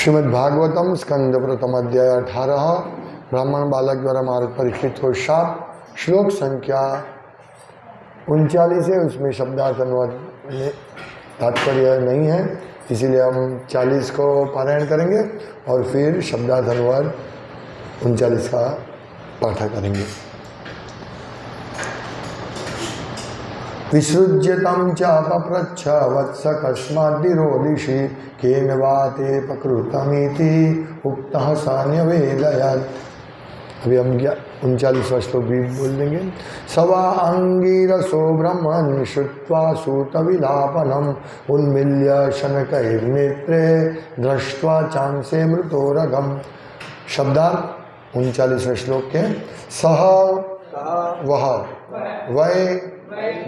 श्रीमद्भागवतम स्कंद प्रथम अध्याय 18 ब्राह्मण बालक द्वारा महाराज परीक्षित को शाप। श्लोक संख्या 39 है, उसमें शब्दार्थ अनुवाद तात्पर्य नहीं है, इसीलिए हम 40 को पारायण करेंगे और फिर शब्दार्थ अनुवाद 39 का पाठ करेंगे। विसृज्यतं चापप्रच्छ वत्स कस्माद्विरोधिषि केन वा ते पकृतमिति उक्तः स न्यवेदयत्। अभी हम 39वां श्लोक भी बोल देंगे। सवा अंगीरसो ब्रह्मन् श्रुत्वा सूतविलापनम् उन्मील्य शनकैर्नेत्रे दृष्ट्वा चांसे मृतोरगम्। शब्दार्थ 39वें श्लोक के। सह वह वै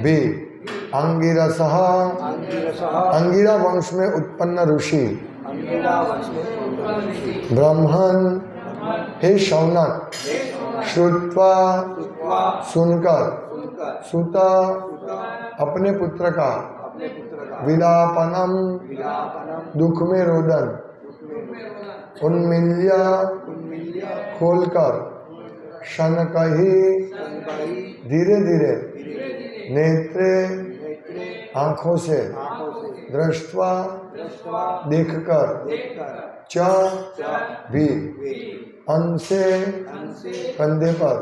भी अंगिरसः अंगिरा वंश में उत्पन्न ऋषि ब्रह्मन हे शौनक श्रुत्वा सुनकर सुत अपने पुत्र का विलापनम दुख में रोदन उन्मील्य खोलकर शनकहि धीरे धीरे नेत्रे आँखों से दृष्टवा देखकर च भी अंसे कंधे पर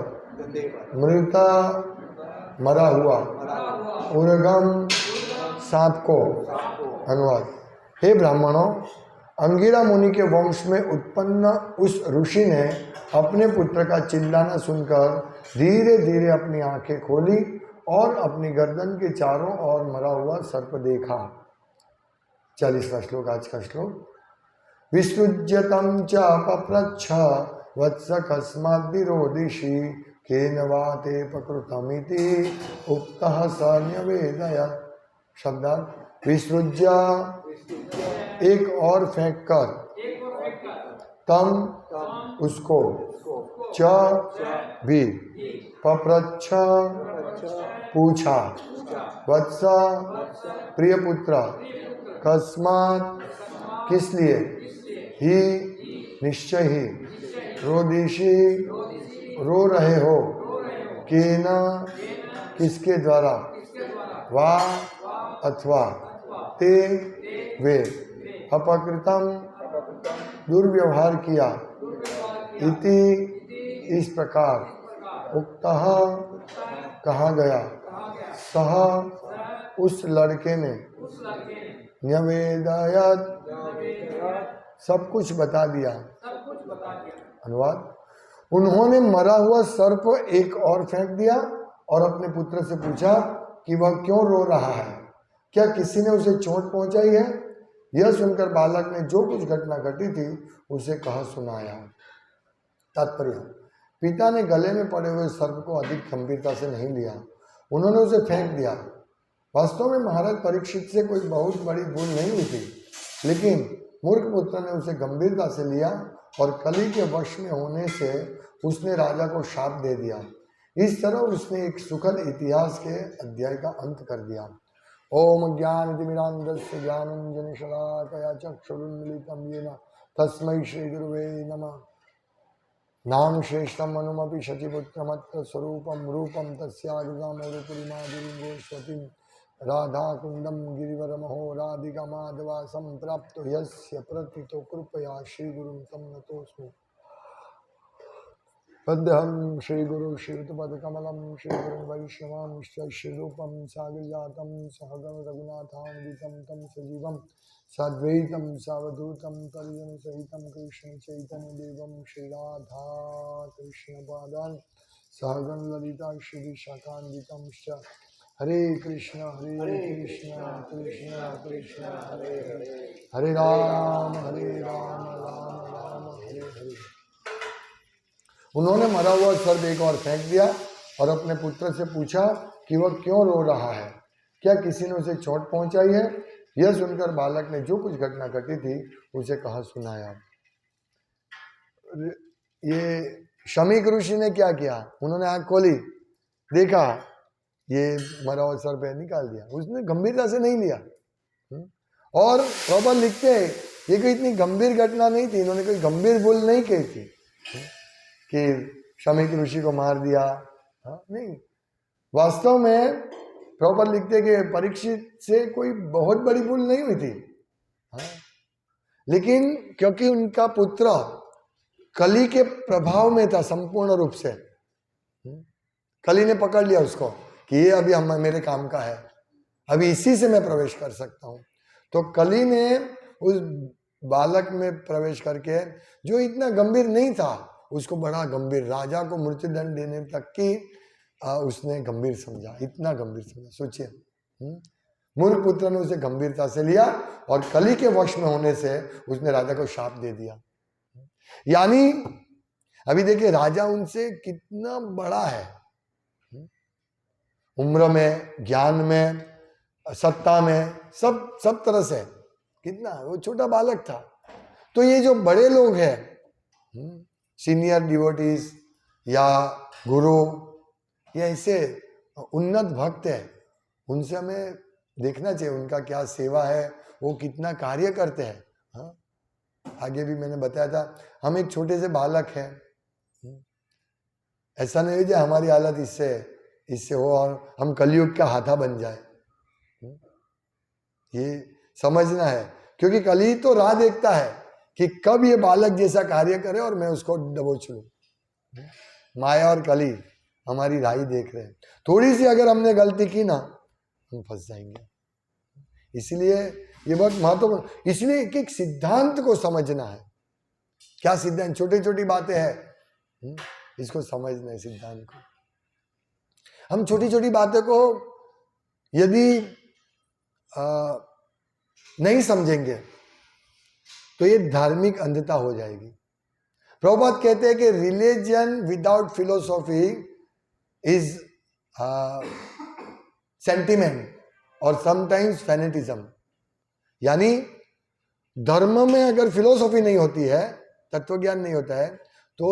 मृता मरा हुआ उर्गम सांप को। अनुवाद। हे ब्राह्मणों, अंगिरा मुनि के वंश में उत्पन्न उस ऋषि ने अपने पुत्र का चिल्लाना सुनकर धीरे धीरे अपनी आंखें खोली और अपनी गर्दन के चारों ओर मरा हुआ सर्प देखा। 40वां श्लोक आज का श्लोक। विसृज्यतं च पप्रच्छ वत्स कस्माद्विरोधिषि केन वा ते पकृतमिति उक्तः स न्यवेदयत्। शब्दार्थ। विसृज्य एक और फेंक कर, तम उसको, च भी, पप्रच्छ पूछा, वत्स प्रिय पुत्र, कस्मात् किस लिए, ही निश्चय ही, रोदिषि रो रहे हो, केना किसके द्वारा, वा अथवा, ते वे, अपकृतम दुर्व्यवहार किया, इति इस प्रकार, उक्तः कहा गया, सह उस लड़के ने, न्यवेदयत् सब कुछ बता दिया। अनुवाद। उन्होंने मरा हुआ सर्प एक और फेंक दिया और अपने पुत्र से पूछा कि वह क्यों रो रहा है, क्या किसी ने उसे चोट पहुंचाई है। यह सुनकर बालक ने जो कुछ घटना घटी थी उसे कहा सुनाया। तात्पर्य। पिता ने गले में पड़े हुए सर्प को अधिक गंभीरता से नहीं लिया, उन्होंने उसे फेंक दिया। वास्तव में महाराज परीक्षित से कोई बहुत बड़ी भूल नहीं हुई थी, लेकिन मूर्ख पुत्र ने उसे गंभीरता से लिया और कली के वश में होने से उसने राजा को शाप दे दिया। इस तरह उसने एक सुखद इतिहास के अध्याय का अंत कर दिया। ओम ज्ञानतिमिरान्धस्य ज्ञानाञ्जनशलाकया चक्षुरुन्मीलितं येन तस्मै श्रीगुरुवे नमः। नाम श्रेष्ठम अनुमपि शचिपुत्रमत्र स्वरूपम रूपम तस्यागृतमरुपुरीमाधुरीं राधा कुंदम गिरिवरमहो राधिका माधवा संप्राप्तो यस्य प्रतितो कृपया श्रीगुरुं तं नतोऽस्मि। वंदेहं श्रीगुरु श्रीयुतपदकमलं श्रीगुरुं वैष्णवांश्च श्रीरूपं साग्रजातं सहगण रघुनाथान्वितं तं सजीवं साद्वैतं सावधूतं परिजनसहितं कृष्ण चैतन्यदेवं श्रीराधा कृष्णपादान् सहगण ललिता श्रीविशाखान्वितंश्च। हरे कृष्ण कृष्ण कृष्ण हरे हरे, हरे राम राम राम हरे हरे। उन्होंने मरा हुआ सर्प एक और फेंक दिया और अपने पुत्र से पूछा कि वह क्यों रो रहा है, क्या किसी ने उसे चोट पहुंचाई है। यह सुनकर बालक ने जो कुछ घटना घटी थी उसे कहा सुनाया। ये शमीक ऋषि ने क्या किया, उन्होंने आंख खोली, देखा ये मरा हुआ सर्प निकाल दिया, उसने गंभीरता से नहीं लिया। और प्रबल लिखते हैं ये कोई इतनी गंभीर घटना नहीं थी, इन्होंने कोई गंभीर भूल नहीं की थी कि शमीक ऋषि को मार दिया। नहीं, वास्तव में प्रॉपर लिखते कि परीक्षित से कोई बहुत बड़ी भूल नहीं हुई थी। लेकिन क्योंकि उनका पुत्र कली के प्रभाव में था संपूर्ण रूप से, कली ने पकड़ लिया उसको कि ये अभी हम मेरे काम का है, अभी इसी से मैं प्रवेश कर सकता हूं। तो कली ने उस बालक में प्रवेश करके, जो इतना गंभीर नहीं था, उसको बड़ा गंभीर, राजा को मृत्युदंड देने तक की उसने गंभीर समझा, इतना गंभीर समझा। सोचिए, मूर्ख पुत्र ने उसे गंभीरता से लिया और कली के वश में होने से उसने राजा को शाप दे दिया। यानी अभी देखिए राजा उनसे कितना बड़ा है, उम्र में, ज्ञान में, सत्ता में, सब तरह से कितना, वो छोटा बालक था। तो ये जो बड़े लोग हैं, सीनियर डिवोटीज या गुरु या ऐसे उन्नत भक्त है, उनसे हमें देखना चाहिए उनका क्या सेवा है, वो कितना कार्य करते हैं। आगे भी मैंने बताया था, हम एक छोटे से बालक हैं, ऐसा नहीं हो जाए हमारी हालत इससे हो और हम कलयुग का हाथा बन जाए। ये समझना है, क्योंकि कली तो राह देखता है कि कब ये बालक जैसा कार्य करे और मैं उसको दबोच लूं। माया और कली हमारी राह ही देख रहे हैं, थोड़ी सी अगर हमने गलती की ना, हम फंस जाएंगे। इसलिए ये बहुत महत्वपूर्ण, इसलिए एक एक सिद्धांत को समझना है। क्या सिद्धांत? छोटी छोटी बातें हैं, इसको समझना है सिद्धांत को। हम छोटी छोटी बातें को यदि नहीं समझेंगे तो ये धार्मिक अंधता हो जाएगी। प्रभुपाद कहते हैं कि religion without philosophy is sentiment और समटाइम्स फैनेटिज्म। यानी धर्म में अगर फिलोसॉफी नहीं होती है, तत्वज्ञान नहीं होता है, तो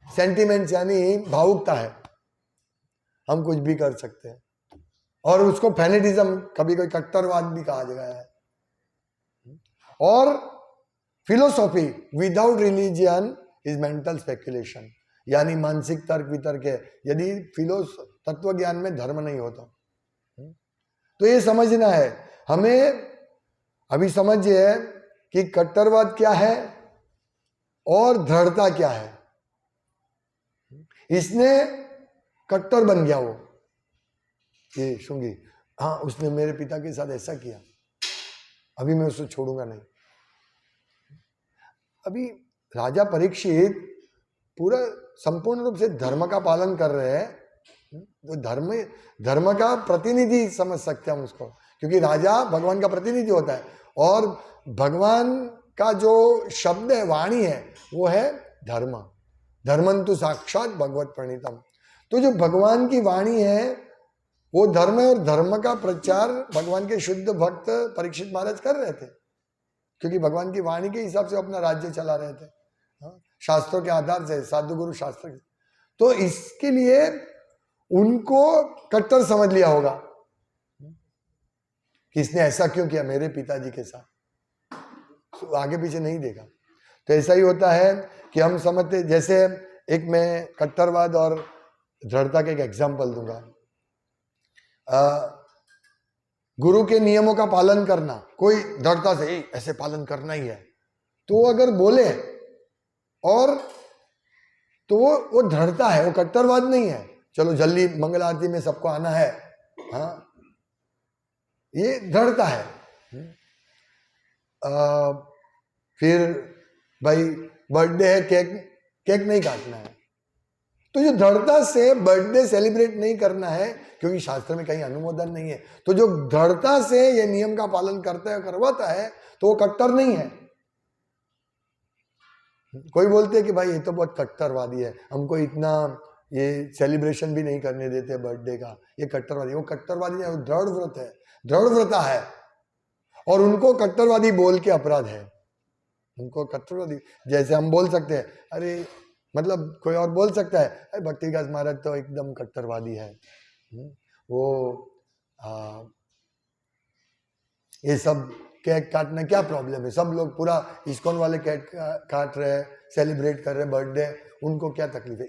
सेंटिमेंट्स यानी भावुकता है, हम कुछ भी कर सकते हैं, और उसको फैनेटिज्म, कभी कोई कट्टरवाद भी कहा गया है। और philosophy without religion is mental speculation, यानी मानसिक तर्क वितर्क है, यदि तत्व ज्ञान में धर्म नहीं होता। तो ये समझना है हमें। अभी समझिए कि कट्टरवाद क्या है और दृढ़ता क्या है। इसने कट्टर बन गया वो, ये शुंगी, हाँ उसने मेरे पिता के साथ ऐसा किया, अभी मैं उसको छोड़ूंगा नहीं। अभी राजा परीक्षित पूरा संपूर्ण रूप से धर्म का पालन कर रहे हैं, तो धर्म का प्रतिनिधि समझ सकते हैं हम उसको, क्योंकि राजा भगवान का प्रतिनिधि होता है, और भगवान का जो शब्द है, वाणी है, वो है धर्म। धर्मंतु साक्षात भगवत प्रणीतम। तो जो भगवान की वाणी है वो धर्म है, और धर्म का प्रचार भगवान के शुद्ध भक्त परीक्षित महाराज कर रहे थे, क्योंकि भगवान की वाणी के हिसाब से अपना राज्य चला रहे थे, शास्त्रों के आधार से, साधु गुरु शास्त्र के। तो इसके लिए उनको कट्टर समझ लिया होगा कि इसने ऐसा क्यों किया मेरे पिताजी के साथ, तो आगे पीछे नहीं देखा। तो ऐसा ही होता है कि हम समझते, जैसे एक मैं कट्टरवाद और दृढ़ता के एक एग्जाम्पल दूंगा। गुरु के नियमों का पालन करना, कोई दृढ़ता से ऐसे पालन करना ही है, तो अगर बोले और तो वो दृढ़ता है, वो कट्टरवाद नहीं है। चलो जल्दी मंगल आरती में सबको आना है, हाँ ये दृढ़ता है। फिर भाई बर्थडे है, केक नहीं काटना है, तो जो दृढ़ता से बर्थडे सेलिब्रेट नहीं करना है, क्योंकि शास्त्र में कहीं अनुमोदन नहीं है, तो जो दृढ़ता से ये नियम का पालन करता है, करवाता है, तो वो कट्टर नहीं है। कोई बोलते हैं कि भाई ये तो बहुत कट्टरवादी है, हमको इतना ये सेलिब्रेशन भी नहीं करने देते बर्थडे का, ये कट्टरवादी। वो कट्टरवादी नहीं, वो दृढ़ व्रत है, दृढ़ व्रता है, और उनको कट्टरवादी बोल के अपराध है। उनको कट्टरवादी, जैसे हम बोल सकते हैं, अरे मतलब कोई और बोल सकता है, अरे भक्ति विकास महाराज तो एकदम कट्टरवादी है, वो ये सब केक काटना क्या प्रॉब्लम है? सब लोग पूरा इस्कॉन वाले केक काट रहे हैं, सेलिब्रेट कर रहे हैं बर्थडे, उनको क्या तकलीफ है?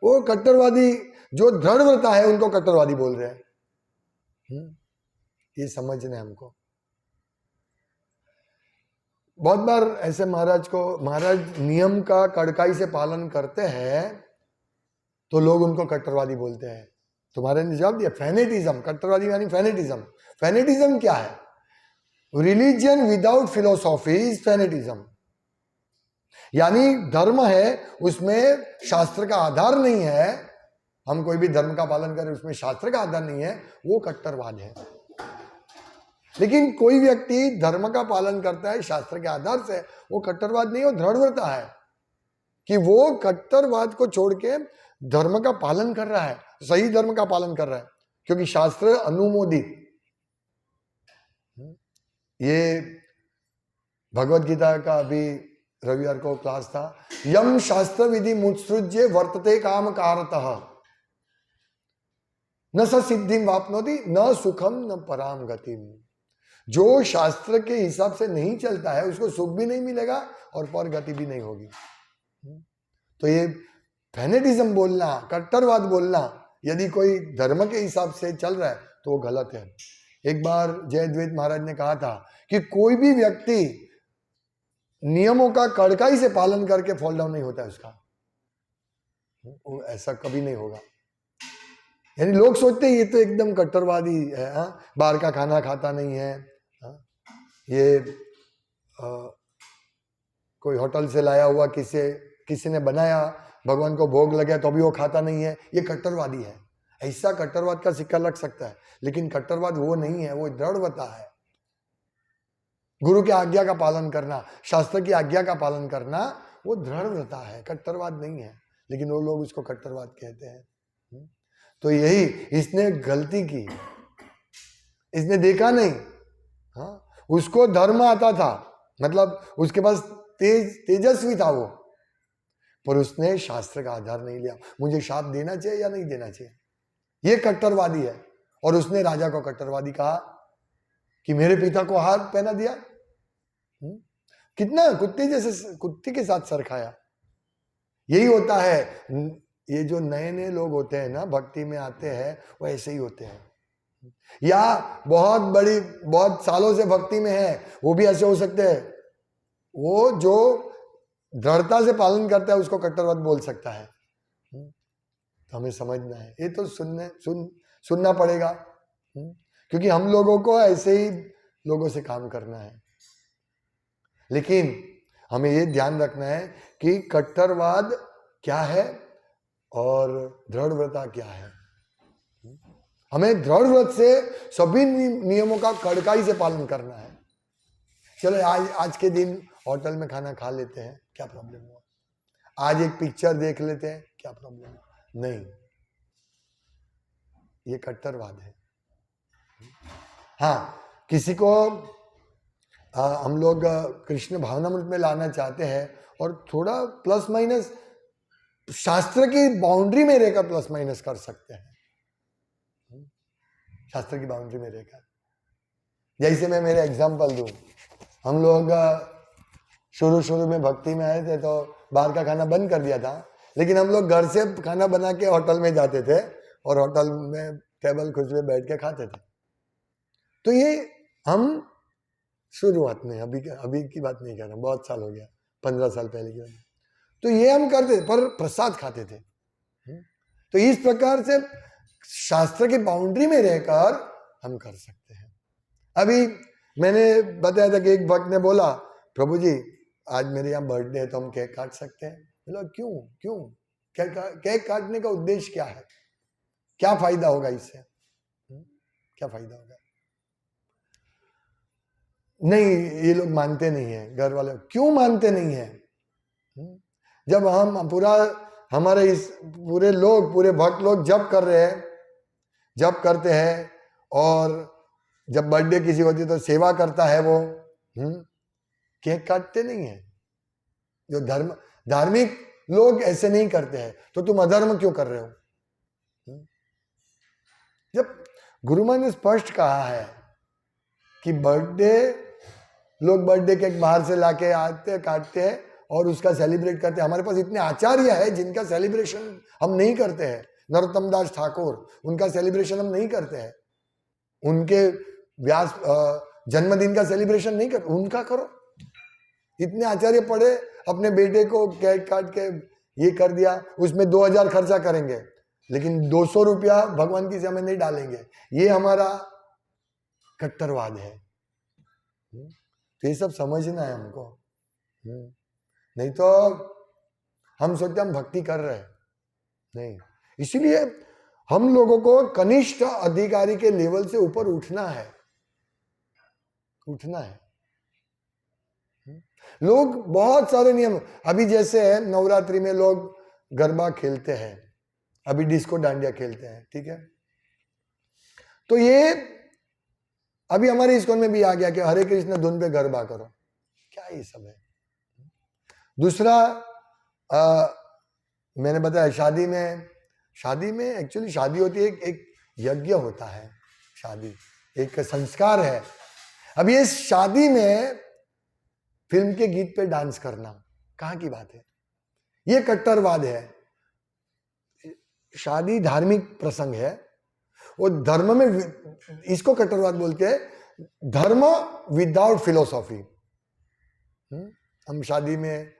वो कट्टरवादी जो दृढ़ता है उनको कट्टरवादी बोल रहे हैं। ये समझना है हमको। बहुत बार ऐसे महाराज नियम का कड़काई से पालन करते हैं तो लोग उनको कट्टरवादी बोलते हैं। तुम्हारे ने जवाब दिया, फेनेटिज्म। कट्टरवादी यानी फेनेटिज्म। फेनेटिज्म क्या है? Religion without philosophy is fanaticism. यानी धर्म है, उसमें शास्त्र का आधार नहीं है, हम कोई भी धर्म का पालन करें उसमें शास्त्र का आधार नहीं है, वो कट्टरवाद है। लेकिन कोई व्यक्ति धर्म का पालन करता है शास्त्र के आधार से, वो कट्टरवाद नहीं, वो दृढ़ता है कि वो कट्टरवाद को छोड़ के धर्म का पालन कर रहा है, सही धर्म का पालन कर रहा है, क्योंकि शास्त्र अनुमोदित। ये भगवत गीता का अभी रविवार को क्लास था। यम शास्त्र विधि मुत्सृज्य वर्तते काम कारतः न स सिद्धिम वाप्नोति न सुखम न पराम गतिम। जो शास्त्र के हिसाब से नहीं चलता है उसको सुख भी नहीं मिलेगा और पर गति भी नहीं होगी। तो ये फेनेटिज्म बोलना, कट्टरवाद बोलना, यदि कोई धर्म के हिसाब से चल रहा है तो वो गलत है। एक बार जयद्वैत महाराज ने कहा था कि कोई भी व्यक्ति नियमों का कड़काई से पालन करके फॉल डाउन नहीं होता है उसका, वो ऐसा कभी नहीं होगा। यानी लोग सोचते हैं ये तो एकदम कट्टरवादी है, बाहर का खाना खाता नहीं है, ये कोई होटल से लाया हुआ किसी ने बनाया, भगवान को भोग लगा तो भी वो खाता नहीं है, ये कट्टरवादी है। ऐसा कट्टरवाद का सिक्का लग सकता है, लेकिन कट्टरवाद वो नहीं है, वो दृढ़ता है। गुरु की आज्ञा का पालन करना, शास्त्र की आज्ञा का पालन करना, वो दृढ़ता है, कट्टरवाद नहीं है। लेकिन वो लोग उसको कट्टरवाद कहते हैं। तो यही इसने गलती की, इसने देखा नहीं। उसको धर्म आता था, मतलब उसके पास तेजस्वी था वो, पर उसने शास्त्र का आधार नहीं लिया। मुझे शाप देना चाहिए या नहीं देना चाहिए, ये कट्टरवादी है। और उसने राजा को कट्टरवादी कहा कि मेरे पिता को हाथ पहना दिया। कितना कुत्ते के साथ सर खाया। यही होता है, ये जो नए नए लोग होते हैं ना, भक्ति में आते हैं, वो ऐसे ही होते हैं। या बहुत सालों से भक्ति में है, वो भी ऐसे हो सकते हैं। वो जो दृढ़ता से पालन करता है उसको कट्टरवाद बोल सकता है। तो हमें समझना है, ये तो सुनना पड़ेगा, क्योंकि हम लोगों को ऐसे ही लोगों से काम करना है। लेकिन हमें ये ध्यान रखना है कि कट्टरवाद क्या है और दृढ़व्रता क्या है। हमें दृढ़व्रत से सभी नियमों का कड़काई से पालन करना है। चलो आज के दिन होटल में खाना खा लेते हैं, क्या प्रॉब्लम हुआ? आज एक पिक्चर देख लेते हैं, क्या प्रॉब्लम हुआ? नहीं, ये कट्टरवाद है। हाँ, किसी को हम लोग कृष्ण भावनामृत में लाना चाहते हैं और थोड़ा प्लस माइनस शास्त्र की बाउंड्री में रहकर प्लस माइनस कर सकते हैं। शास्त्र की बाउंड्री में रहकर, जैसे मैं मेरे एग्जांपल दूं, हम लोग शुरू में भक्ति में आए थे तो बाहर का खाना बंद कर दिया था, लेकिन हम लोग घर से खाना बना के होटल में जाते थे और होटल में टेबल कुर्सी पे बैठ के खाते थे। तो ये हम शुरुआत में, अभी की बात नहीं कर रहा, बहुत साल हो गया, 15 साल पहले की बात। तो ये हम करते थे, पर प्रसाद खाते थे। तो इस प्रकार से शास्त्र की बाउंड्री में रहकर हम कर सकते हैं। अभी मैंने बताया था कि एक भक्त ने बोला, प्रभु जी आज मेरे यहाँ बर्थडे है तो हम केक काट सकते हैं? बोला क्यों केक काटने का उद्देश्य क्या है? क्या फायदा होगा इससे? क्या फायदा होगा? नहीं, ये लोग मानते नहीं है, घर वाले। क्यों मानते नहीं है? जब हम हमारे इस पूरे भक्त लोग जप करते हैं और जब बर्थडे किसी होती है तो सेवा करता है वो, केक काटते नहीं है। जो धार्मिक लोग ऐसे नहीं करते हैं, तो तुम अधर्म क्यों कर रहे हो? जब गुरु मां ने स्पष्ट कहा है कि बर्थडे, लोग बर्थडे केक बाहर से लाके आते काटते हैं और उसका सेलिब्रेट करते हैं। हमारे पास इतने आचार्य है जिनका सेलिब्रेशन हम नहीं करते हैं। नरोत्तम दास ठाकुर, उनका सेलिब्रेशन हम नहीं करते हैं। उनके व्यास जन्मदिन का सेलिब्रेशन नहीं कर, उनका करो। इतने आचार्य पढ़े, अपने बेटे को केक काट के ये कर दिया, उसमें 2000 खर्चा करेंगे लेकिन 200 रुपया भगवान की सेवा में नहीं डालेंगे। ये हमारा कट्टरवाद है। तो ये सब समझना है हमको। नहीं तो हम सोचते हम भक्ति कर रहे हैं, नहीं। इसीलिए हम लोगों को कनिष्ठ अधिकारी के लेवल से ऊपर उठना है, उठना है। लोग बहुत सारे नियम, अभी जैसे है नवरात्रि में लोग गरबा खेलते हैं, अभी डिस्को डांडिया खेलते हैं, ठीक है। तो ये अभी हमारे इस्कॉन में भी आ गया कि हरे कृष्ण धुन पे गरबा करो। क्या ये सब है? दूसरा मैंने बताया शादी में एक्चुअली शादी होती है, एक यज्ञ होता है, शादी एक संस्कार है। अब ये शादी में फिल्म के गीत पे डांस करना कहाँ की बात है? ये कट्टरवाद है। शादी धार्मिक प्रसंग है, वो धर्म में, इसको कट्टरवाद बोलते हैं, धर्म विदाउट फिलोसॉफी। हम शादी में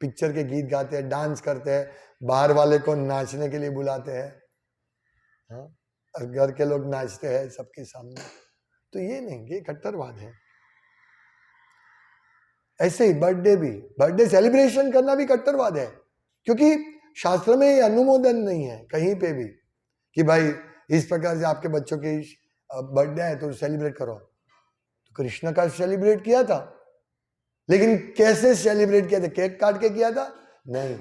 पिक्चर के गीत गाते हैं, डांस करते हैं, बाहर वाले को नाचने के लिए बुलाते हैं, हाँ, और घर के लोग नाचते हैं सबके सामने। तो ये नहीं, ये कट्टरवाद है। ऐसे ही बर्थडे सेलिब्रेशन करना भी कट्टरवाद है, क्योंकि शास्त्र में ये अनुमोदन नहीं है कहीं पे भी कि भाई इस प्रकार से आपके बच्चों की बर्थडे है तो सेलिब्रेट करो। तो कृष्ण का सेलिब्रेट किया था, लेकिन कैसे सेलिब्रेट किया था? केक काट के किया था? नहीं,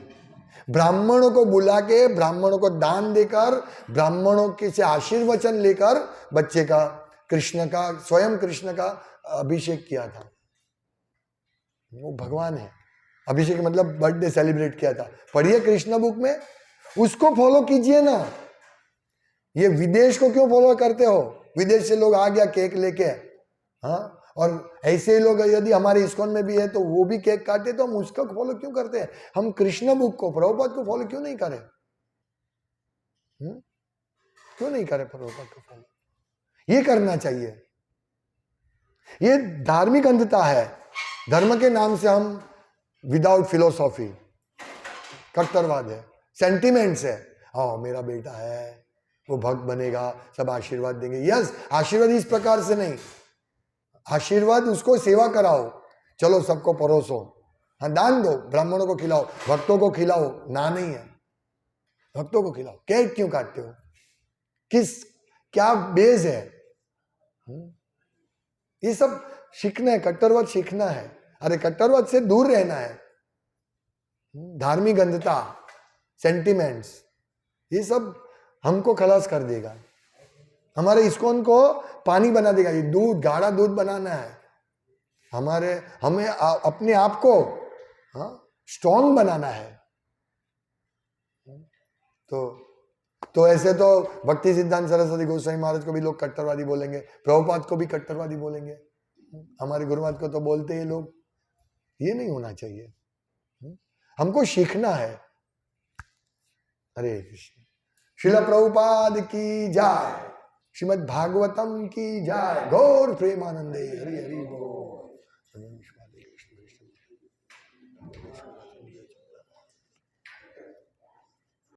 ब्राह्मणों को बुला के, ब्राह्मणों को दान देकर, ब्राह्मणों के से आशीर्वचन लेकर बच्चे का, स्वयं कृष्ण का अभिषेक किया था। वो भगवान है। अभिषेक मतलब बर्थडे सेलिब्रेट किया था। पढ़िए कृष्ण बुक में, उसको फॉलो कीजिए ना। ये विदेश को क्यों फॉलो करते हो? विदेश से लोग आ गया केक लेके, हाँ, और ऐसे ही लोग यदि हमारे इस्कॉन में भी है तो वो भी केक काटे, तो हम उसको फॉलो क्यों करते हैं? हम कृष्ण बुक को, प्रभुपाद को फॉलो क्यों नहीं करें? क्यों नहीं करें प्रभुपाद को फॉलो? ये करना चाहिए। ये धार्मिक अंधता है। धर्म के नाम से हम विदाउट फिलोसॉफी, कट्टरवाद है, सेंटिमेंट्स है। हाँ, मेरा बेटा है, वो भक्त बनेगा, सब आशीर्वाद देंगे। यस, आशीर्वाद इस प्रकार से नहीं। आशीर्वाद उसको सेवा कराओ, चलो सबको परोसो, हाँ, दान दो, ब्राह्मणों को खिलाओ, भक्तों को खिलाओ, ना नहीं है, भक्तों को खिलाओ। केक क्यों काटते हो? क्या बेस है? ये सब सीखना है, कट्टरवाद सीखना है। अरे कट्टरवाद से दूर रहना है। धार्मिक अंधता, सेंटिमेंट्स, ये सब हमको खलास कर देगा, हमारे इस्कॉन को पानी बना देगा। ये दूध, गाढ़ा दूध बनाना है हमें अपने आप को स्ट्रॉन्ग बनाना है। तो ऐसे तो भक्ति सिद्धांत सरस्वती गोस्वामी महाराज को भी लोग कट्टरवादी बोलेंगे, प्रभुपाद को भी कट्टरवादी बोलेंगे, हमारे गुरुवाद को तो बोलते हैं लोग। ये नहीं होना चाहिए। हमको सीखना है। हरे कृष्ण। श्रील प्रभुपाद की जय, श्रीमद् भागवतम की जय, गौर प्रेमानंदे, हरि हरि बोल।